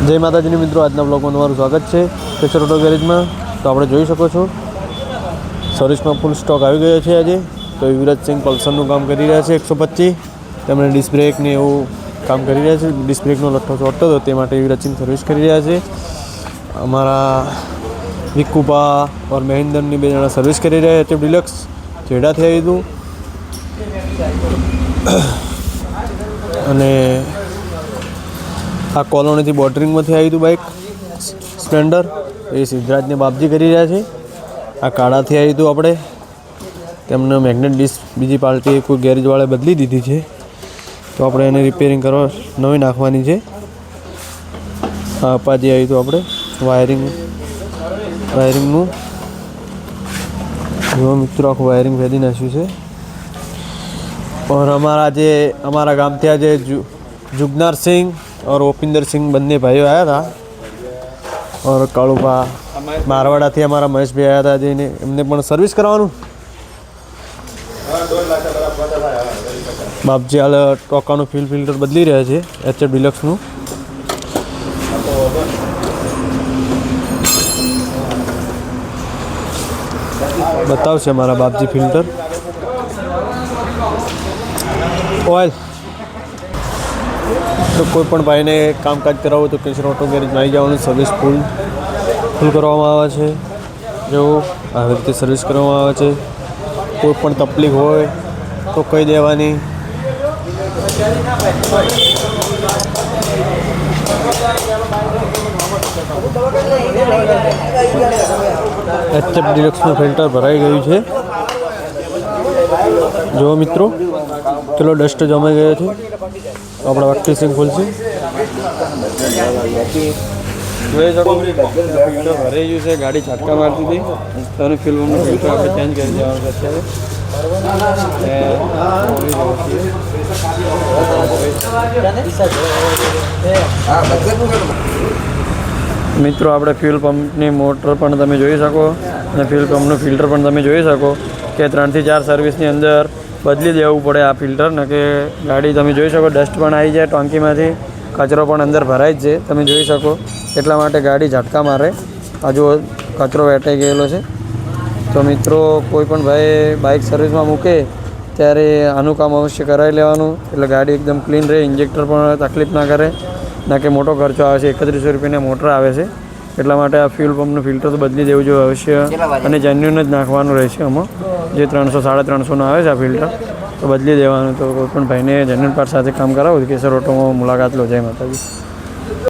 જય માતાજીની મિત્રો, આજના બ્લોગમાં તમારું સ્વાગત છે કેસર ઓટો ગેરેજમાં। તો આપણે જોઈ શકો છો સર્વિસમાં ફૂલ સ્ટોક આવી ગયો છે આજે। તો યુવરાજસિંહ પલ્સરનું કામ કરી રહ્યા છે 125। તેમણે ડિસ્ક બ્રેકને એવું કામ કરી રહ્યા છે। ડિસ્ક બ્રેકનો લઠ્ઠો ચોટતો હતો તે માટે યુવરાજસિંહ સર્વિસ કરી રહ્યા છે। અમારા વિકુપા ઓર મહેન્દ્રની બે જણા સર્વિસ કરી રહ્યા છે। ડિલક્સ જેડાથી આવ્યું અને આ કોલોનીથી બોર્ડરિંગમાંથી આવ્યું હતું બાઇક સ્પ્લેન્ડર, એ સિદ્ધરાજને બાપજી કરી રહ્યા છે। આ કાળાથી આવ્યું હતું આપણે, તેમને મેગ્નેટ ડિસ્ક બીજી પાર્ટીએ કોઈ ગેરેજવાળાએ બદલી દીધી છે, તો આપણે એને રિપેરિંગ કરવા નવી નાખવાની છે। આ અપાજી આવ્યું હતું આપણે વાયરિંગનું જો મિત્રો આખું વાયરિંગ ફેદી નાખ્યું છે। और हमारा गाम थे आज जुगनार सिंह और ओपिंदर सिंह बंदे भाई आया था, और कालूपा मारवाड़ा थी हमारा महेश भाई आया था। जिन्हें हमने पण सर्विस करवानू बापजी हाल टोकाનું ફ્યુલ ફિલ્ટર બદલી રહ્યા છે HF ડિલક્સનું। બતાવશે મારા બાપજી ફિલ્ટર ऑयल। तो कोईपण भाई ने कामकाज करावो तो केसर ऑटो गैरेज में आई जाओ। सर्विस फूल करवामां आवे छे, जो आ रीते सर्विस करवामां आवे छे। कोईपण तकलीफ होय तो कही देवानी। HF डिलक्सનું ફિલ્ટર ભરાઈ ગયું છે જો મિત્રો, ચલો ડસ્ટ જમાઈ ગયો છે। તો આપણે વાક્યસિંગ ખોલશું, જોઈ શકો ફિલ્ટર ભરાઈ ગયું છે। ગાડી છાટકા મારતી હતી તો એનું ફિલ્મનું ફિલ્ટર આપણે ચેન્જ કરી દેવાનું છે અત્યારે। મિત્રો આપણે ફ્યુલ પંપની મોટર પણ તમે જોઈ શકો અને ફ્યુલ પંપનું ફિલ્ટર પણ તમે જોઈ શકો કે 3 થી 4 સર્વિસની અંદર બદલી દેવું પડે આ ફિલ્ટર ને, કે ગાડી તમે જોઈ શકો ડસ્ટ પણ આવી જાય ટોંકીમાંથી, કચરો પણ અંદર ભરાય જ છે તમે જોઈ શકો। એટલા માટે ગાડી ઝટકા મારે, હજુ કચરો વેટાઈ ગયેલો છે। તો મિત્રો કોઈ પણ ભાઈ બાઇક સર્વિસમાં મૂકે ત્યારે આનું કામ અવશ્ય કરાવી લેવાનું, એટલે ગાડી એકદમ ક્લીન રહે, ઇન્જેક્ટર પણ તકલીફ ના કરે ના કે મોટો ખર્ચો આવે છે। 3100 રૂપિયાની મોટર આવે છે, એટલા માટે આ ફ્યુલ પંપનું ફિલ્ટર તો બદલી દેવું જોઈએ અવશ્ય, અને જેન્યુન જ નાખવાનું રહેશે। આમાં જે 300-350નું આવે છે આ ફિલ્ટર તો બદલી દેવાનું। તો કોઈ પણ ભાઈને જેન્યુન પાર્ટ સાથે કામ કરાવો તો કેસર ઓટોમાં મુલાકાત લો। જય માતાજી।